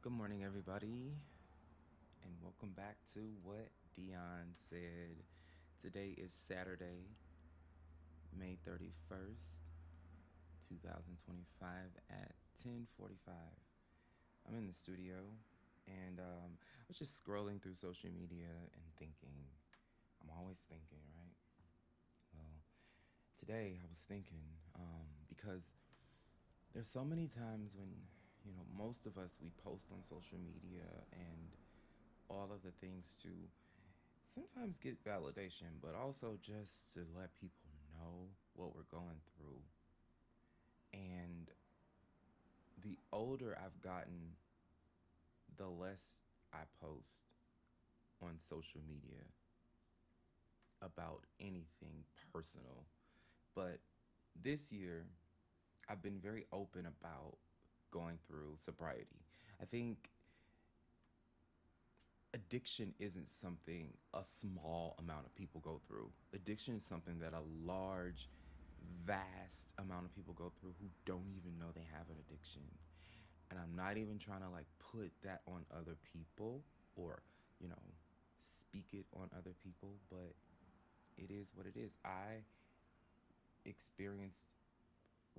Good morning, everybody, and welcome back to What Dion Said. Today is Saturday, May 31st, 2025 at 10:45. I'm in the studio, and I was just scrolling through social media and thinking. I'm always thinking, right? Well, today I was thinking because there's so many times when, most of us, we post on social media and all of the things to sometimes get validation, but also just to let people know what we're going through. And the older I've gotten, the less I post on social media about anything personal. But this year, I've been very open about going through sobriety. I think addiction isn't something a small amount of people go through. Addiction is something that a large, vast amount of people go through who don't even know they have an addiction. And I'm not even trying to like put that on other people or, you know, speak it on other people, but it is what it is. I experienced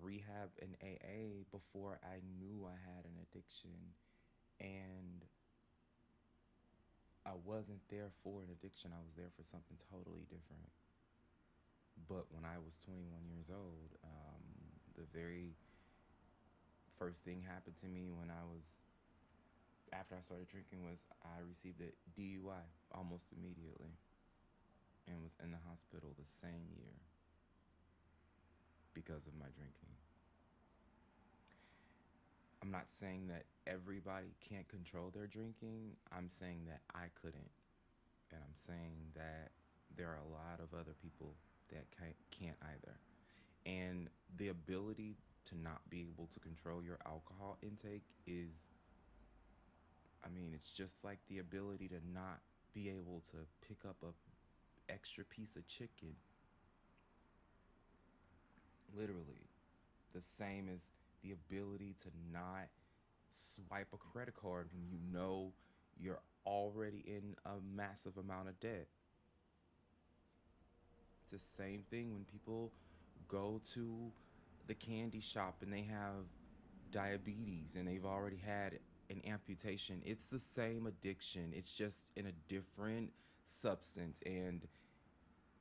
rehab and AA before I knew I had an addiction. And I wasn't there for an addiction. I was there for something totally different. But when I was 21 years old, the very first thing happened to me after I started drinking, was I received a DUI almost immediately and was in the hospital the same year because of my drinking. I'm not saying that everybody can't control their drinking. I'm saying that I couldn't. And I'm saying that there are a lot of other people that can't either. And the ability to not be able to control your alcohol intake it's just like the ability to not be able to pick up a extra piece of chicken. Literally. The same as the ability to not swipe a credit card when you know you're already in a massive amount of debt. It's the same thing when people go to the candy shop and they have diabetes and they've already had an amputation. It's the same addiction. It's just in a different substance, and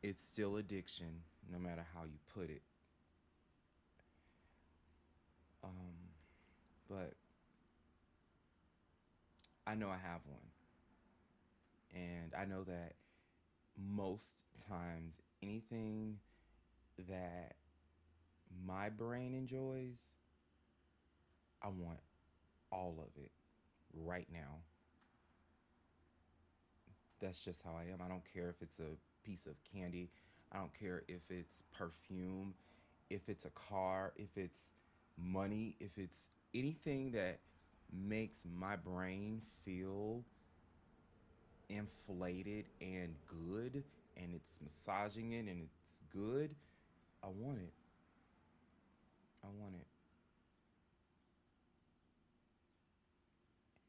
it's still addiction no matter how you put it. But I know I have one. And I know that most times anything that my brain enjoys, I want all of it right now. That's just how I am. I don't care if it's a piece of candy. I don't care if it's perfume, if it's a car, if it's money, if it's anything that makes my brain feel inflated and good, and it's massaging it and it's good. I want it. I want it.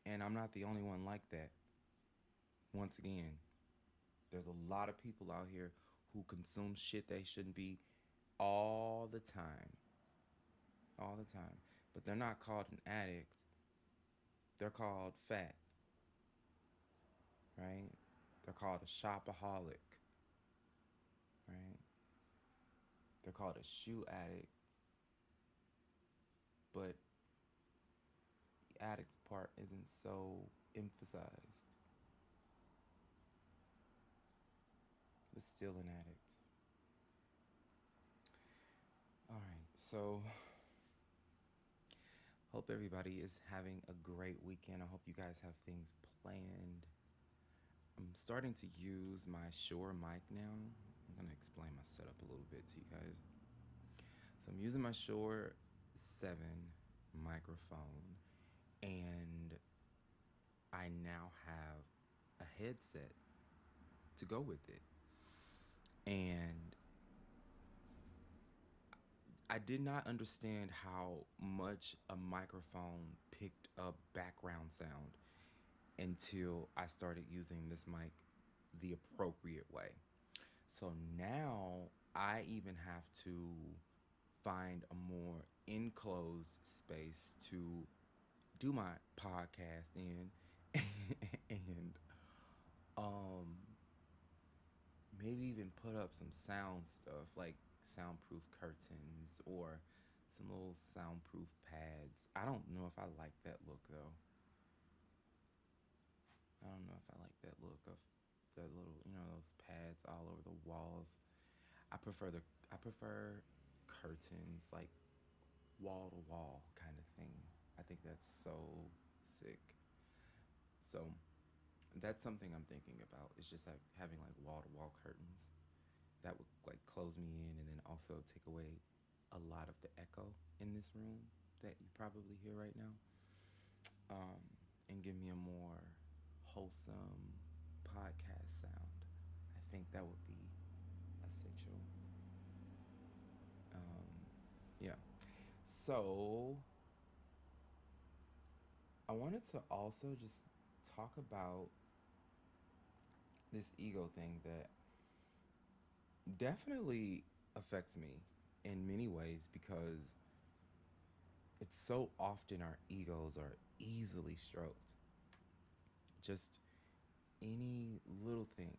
And I'm not the only one like that. Once again, there's a lot of people out here who consume shit they shouldn't be all the time. All the time. But they're not called an addict. They're called fat. Right? They're called a shopaholic. Right? They're called a shoe addict. But the addict part isn't so emphasized. But still an addict. All right, so hope everybody is having a great weekend. I hope you guys have things planned. I'm starting to use my Shure mic now. I'm gonna explain my setup a little bit to you guys. So I'm using my Shure 7 microphone, and I now have a headset to go with it. And I did not understand how much a microphone picked up background sound until I started using this mic the appropriate way. So now I even have to find a more enclosed space to do my podcast in and um maybe even put up some sound stuff like soundproof curtains or some little soundproof pads. I don't know if I like that look though. I don't know if I like that look of the little, those pads all over the walls. I prefer the I prefer curtains like wall to wall kind of thing. I think that's so sick. So that's something I'm thinking about. It's just like having like wall to wall curtains that would like close me in and then also take away a lot of the echo in this room that you probably hear right now, um, and give me a more wholesome podcast sound. I think that would be essential. Um, yeah. So I wanted to also just talk about this ego thing that definitely affects me in many ways because it's so often our egos are easily stroked. Just any little thing.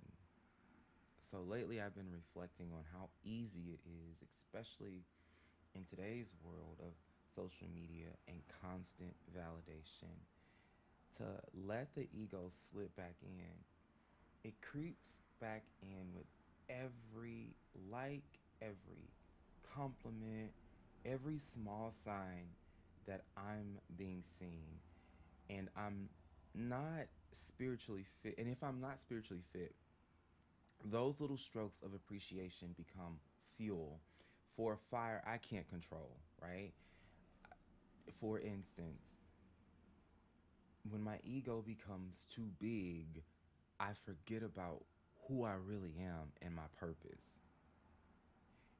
So lately I've been reflecting on how easy it is, especially in today's world of social media and constant validation, to let the ego slip back in. It creeps back in with every like, every compliment, every small sign that I'm being seen and I'm not spiritually fit. And if I'm not spiritually fit, those little strokes of appreciation become fuel for a fire I can't control, right? For instance, when my ego becomes too big, I forget about who I really am and my purpose.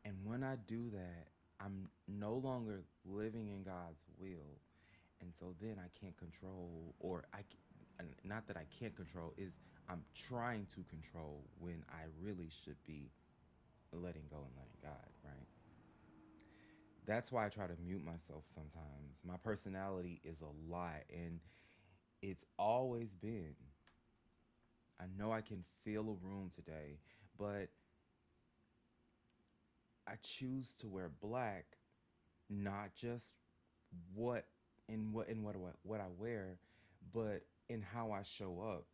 And when I do that, I'm no longer living in God's will. And so then I can't control, or not that I can't control, is I'm trying to control when I really should be letting go and letting God, right? That's why I try to mute myself sometimes. My personality is a lot, and it's always been. I know I can fill a room today, but I choose to wear black, not just what what I wear, but in how I show up.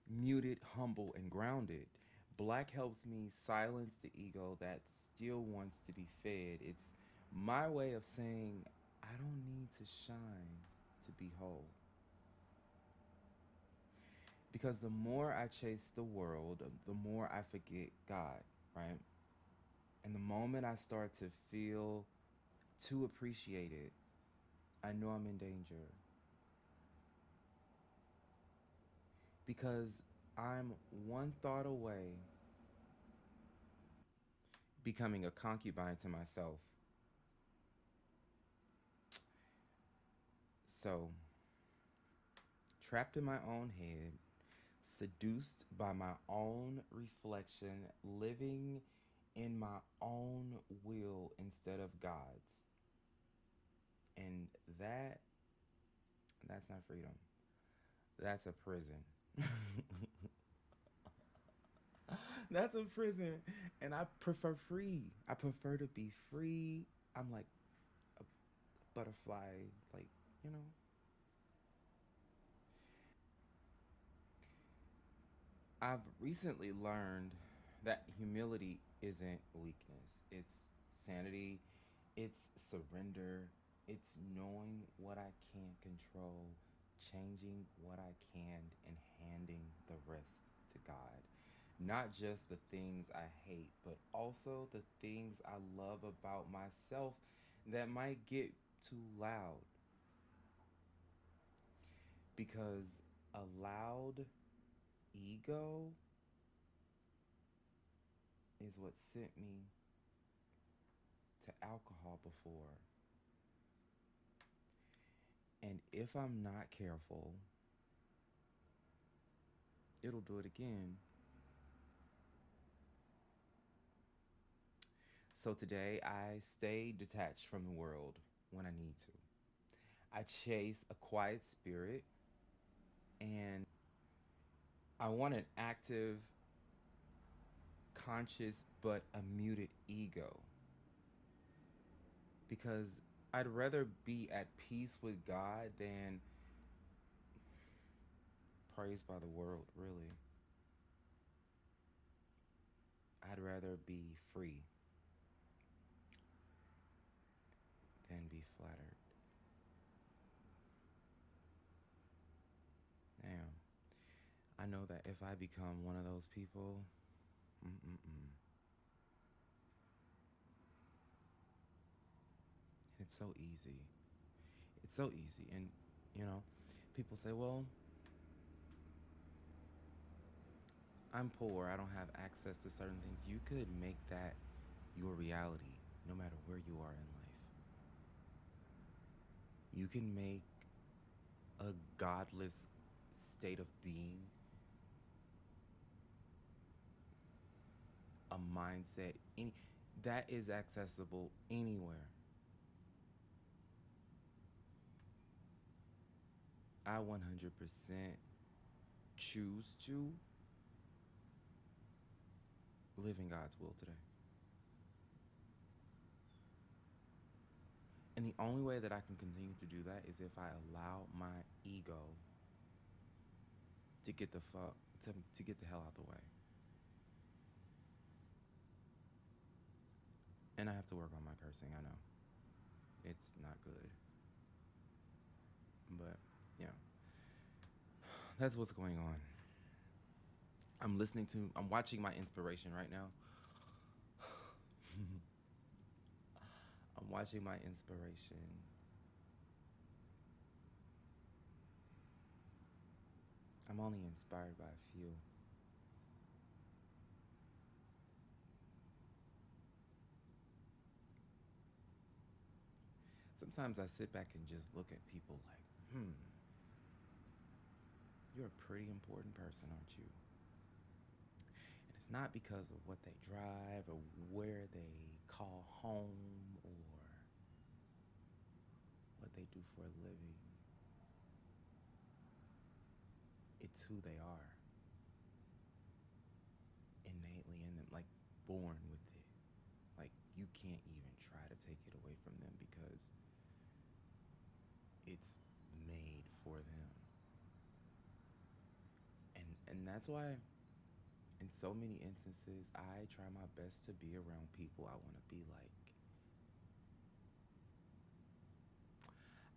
Muted, humble, and grounded. Black helps me silence the ego that still wants to be fed. It's my way of saying I don't need to shine to be whole. Because the more I chase the world, the more I forget God, right? And the moment I start to feel too appreciated, I know I'm in danger. Because I'm one thought away becoming a concubine to myself. So, trapped in my own head, seduced by my own reflection, living in my own will instead of God's. And that's not freedom. That's a prison. That's a prison. And I prefer free. I prefer to be free. I'm like a butterfly, like, you know. I've recently learned that humility isn't weakness, it's sanity, it's surrender, it's knowing what I can't control, changing what I can, and handing the rest to God. Not just the things I hate, but also the things I love about myself that might get too loud. Because a loud ego is what sent me to alcohol before. And if I'm not careful, it'll do it again. So today I stay detached from the world when I need to. I chase a quiet spirit, and I want an active, conscious, but a muted ego. Because I'd rather be at peace with God than praised by the world, really. I'd rather be free than be flattered. Damn. I know that if I become one of those people, mm-mm-mm. It's so easy. It's so easy. And, you know, people say, well, I'm poor. I don't have access to certain things. You could make that your reality no matter where you are in life. You can make a godless state of being a mindset that is accessible anywhere. I 100% choose to live in God's will today. And the only way that I can continue to do that is if I allow my ego to get the fuck to get the hell out the way. And I have to work on my cursing, I know. It's not good. But yeah. That's what's going on. I'm watching my inspiration right now. I'm watching my inspiration. I'm only inspired by a few. Sometimes I sit back and just look at people like, you're a pretty important person, aren't you? And it's not because of what they drive or where they call home or what they do for a living. It's who they are innately in them, like born with it. Like you can't even try to take it away from them because it's made for them. And that's why in so many instances I try my best to be around people I want to be like.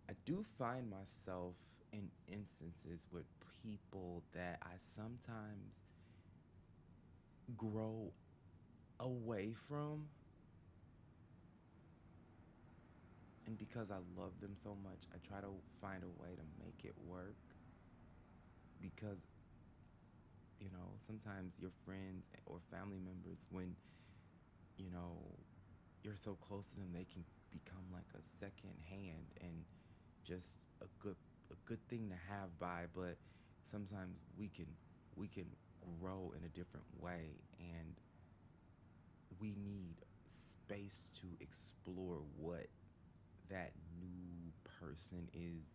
I do find myself in instances with people that I sometimes grow away from, and because I love them so much I try to find a way to make it work, because sometimes your friends or family members, when you know you're so close to them, they can become like a second hand and just a good thing to have by, but sometimes we can grow in a different way, and we need space to explore what that new person is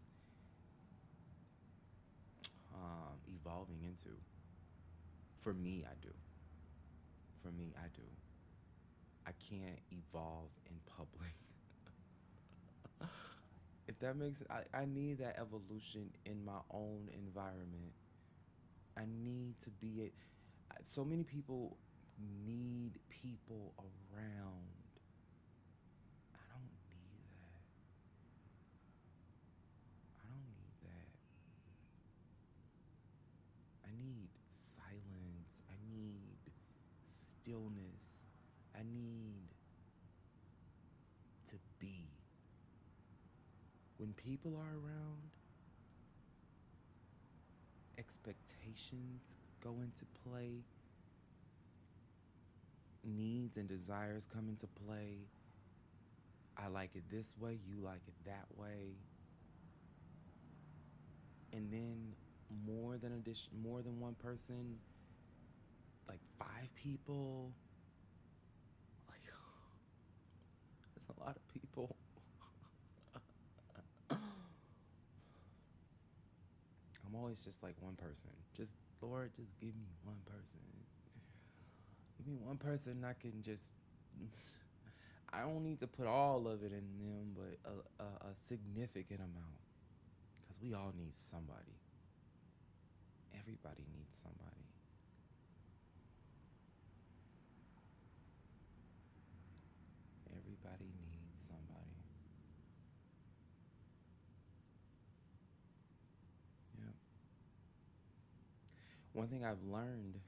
evolving into. For me, I do. For me, I do. I can't evolve in public. If that makes I need that evolution in my own environment. I need to be it. So many people need people around. I don't need that. I don't need that. I need silence. I need stillness. I need to be. When people are around, expectations go into play, needs and desires come into play, I like it this way, you like it that way. And then more than one person, like five people, like that's a lot of people. I'm always just like one person. Just Lord, just give me one person. Give me one person I can just. I don't need to put all of it in them, but a significant amount. Because we all need somebody. Everybody needs somebody. Everybody needs somebody. Yeah. One thing I've learned,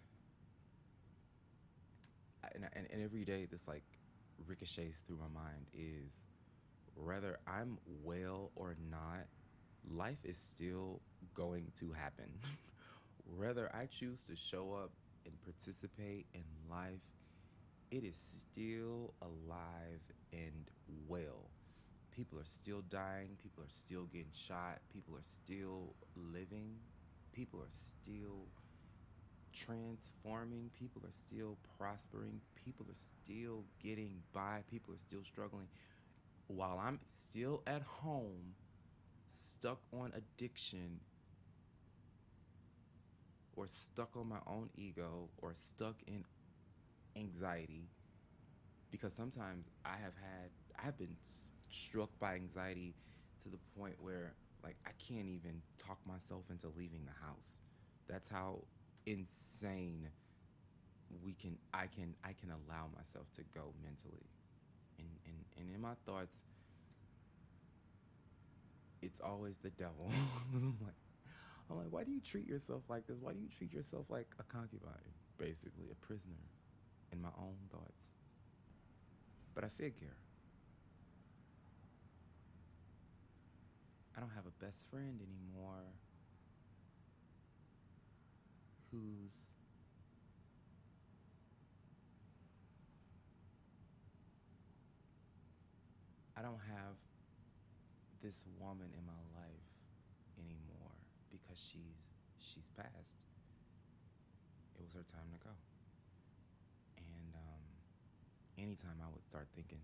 and every day this like ricochets through my mind, is whether I'm well or not, life is still going to happen. Whether I choose to show up and participate in life, it is still alive and well. People are still dying, people are still getting shot, people are still living, people are still transforming, people are still prospering, people are still getting by, people are still struggling. While I'm still at home, stuck on addiction, or stuck on my own ego, or stuck in anxiety, because sometimes I have been struck by anxiety to the point where like I can't even talk myself into leaving the house. That's how insane I can allow myself to go mentally. And in my thoughts, it's always the devil. I'm like, why do you treat yourself like this? Why do you treat yourself like a concubine, basically a prisoner in my own thoughts? But I figure I don't have a best friend anymore who's I don't have this woman in my life anymore because she's passed. It was her time to go. And anytime I would start thinking,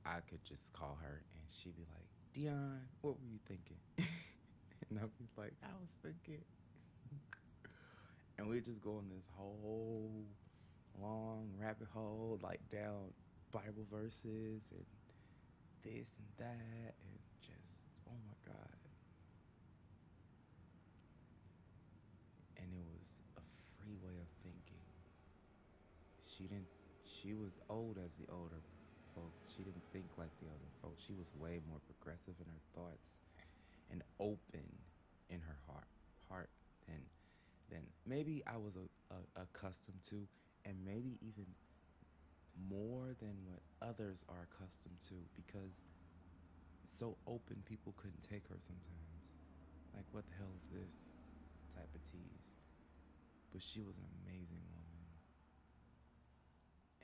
I could just call her and she'd be like, Dion, what were you thinking? And I'd be like, I was thinking. And we'd just go in this whole long rabbit hole, like down Bible verses and this and that, and just, oh my God. And it was a free way of thinking. She didn't, she was old as the older folks. She didn't think like the older folks. She was way more progressive in her thoughts and open in her heart than maybe I was accustomed to, and maybe even more than what others are accustomed to, because so open people couldn't take her sometimes. Like, what the hell is this type of tease? But she was an amazing woman.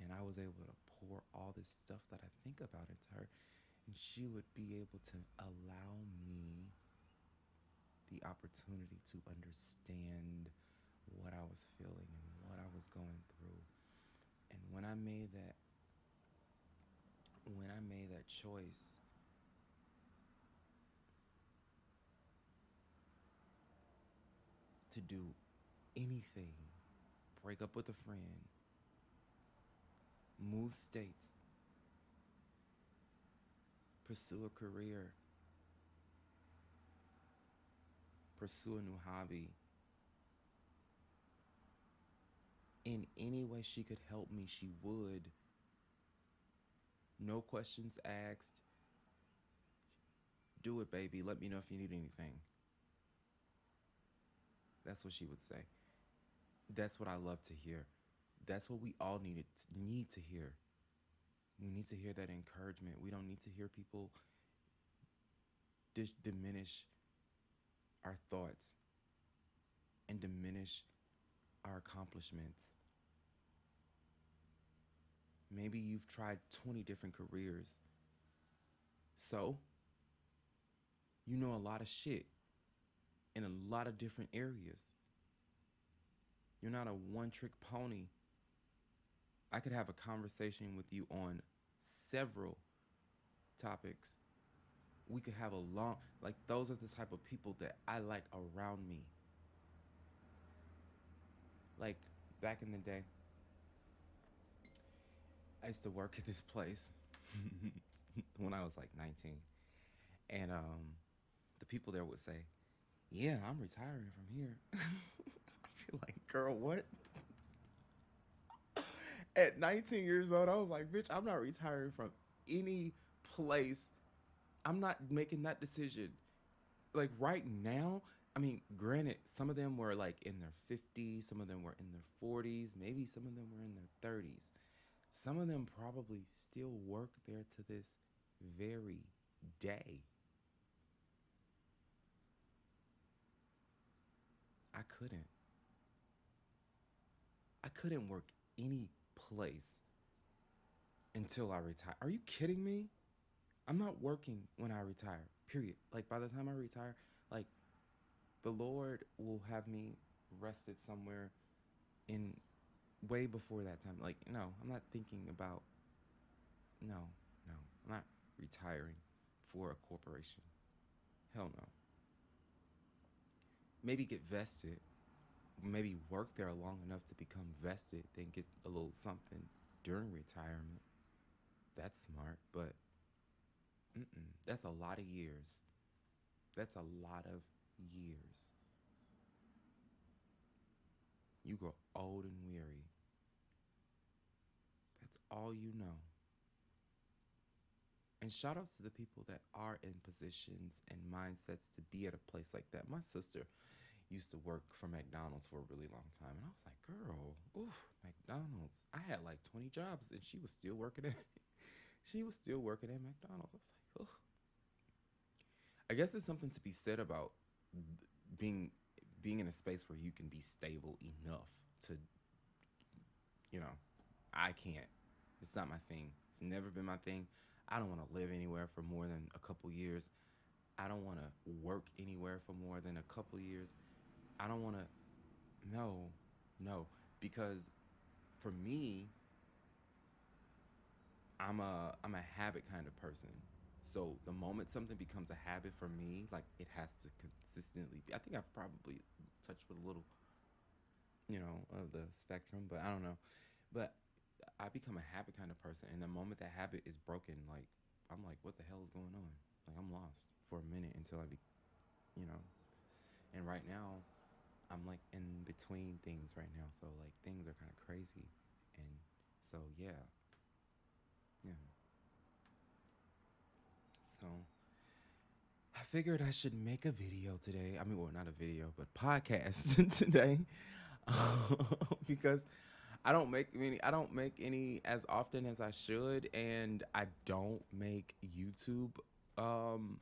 And I was able to pour all this stuff that I think about into her. And she would be able to allow me the opportunity to understand what I was feeling and what I was going through. And when I made that choice to do anything, break up with a friend, move states, pursue a career, pursue a new hobby, in any way she could help me, she would. No questions asked. Do it, baby. Let me know if you need anything. That's what she would say. That's what I love to hear. That's what we all need to hear. We need to hear that encouragement. We don't need to hear people diminish our thoughts and diminish our accomplishments. Maybe you've tried 20 different careers So, you know a lot of shit in a lot of different areas. You're not a one trick pony. I could have a conversation with you on several topics. We could have a long, like, those are the type of people that I like around me. Like, back in the day, I used to work at this place when I was like 19. And the people there would say, "Yeah, I'm retiring from here." I'd be like, "Girl, what?" At 19 years old, I was like, "Bitch, I'm not retiring from any place. I'm not making that decision." Like right now, I mean, granted, some of them were like in their 50s, some of them were in their 40s, maybe some of them were in their 30s. Some of them probably still work there to this very day. I couldn't. I couldn't work any place until I retire. Are you kidding me? I'm not working when I retire. Period. Like by the time I retire, like the Lord will have me rested somewhere in way before that time. Like, no, I'm not thinking about, no, no, I'm not retiring for a corporation. Hell no. Maybe get vested, maybe work there long enough to become vested, then get a little something during retirement. That's smart, but that's a lot of years. That's a lot of years. You grow old and weary. That's all you know. And shout outs to the people that are in positions and mindsets to be at a place like that. My sister used to work for McDonald's for a really long time. And I was like, girl, oof, McDonald's. I had like 20 jobs and she was still working at she was still working at McDonald's. I was like, oh. I guess there's something to be said about being being in a space where you can be stable enough to, you know, I can't. It's not my thing. It's never been my thing. I don't want to live anywhere for more than a couple years. I don't want to work anywhere for more than a couple years. I don't want to. No, no, because for me, I'm a habit kind of person. So the moment something becomes a habit for me, like it has to consistently be. I think I've probably touched with a little, of the spectrum, but I don't know. But I become a habit kind of person, and the moment that habit is broken, like I'm like, what the hell is going on? Like I'm lost for a minute until I be, you know. And right now, I'm like in between things right now, so like things are kind of crazy, and so yeah, yeah. So I figured I should make a video today. I mean, well, not a video, but podcast today, because I don't make any as often as I should, and I don't make YouTube um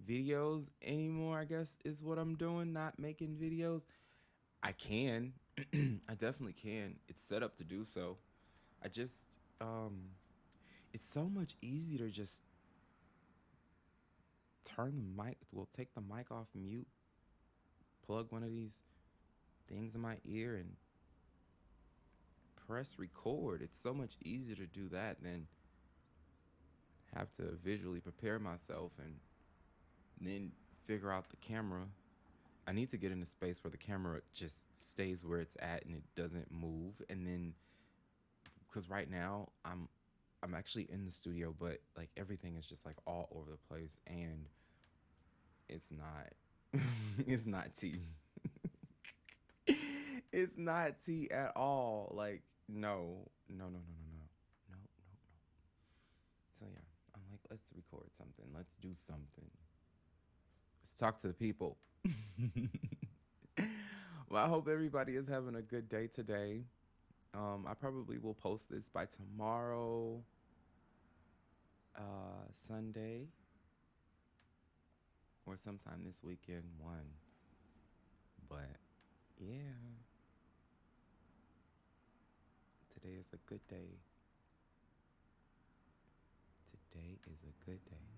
videos anymore. I guess is what I'm doing. Not making videos. I can, I definitely can. It's set up to do so. I just it's so much easier to just turn the mic. Well, take the mic off mute, plug one of these things in my ear, and press record. It's so much easier to do that than have to visually prepare myself and then figure out the camera. I need to get in a space where the camera just stays where it's at and it doesn't move. And then, because right now I'm actually in the studio, but like everything is just like all over the place, and it's not it's not tea. It's not tea at all. Like no, no, no, no, no, no, no, no, no. So yeah, I'm like, let's record something. Let's do something. Let's talk to the people. Well, I hope everybody is having a good day today. I probably will post this by tomorrow, Sunday, or sometime this weekend. One, but yeah, today is a good day. today is a good day.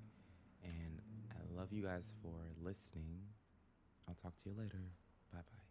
And I love you guys for listening. I'll talk to you later. Bye bye.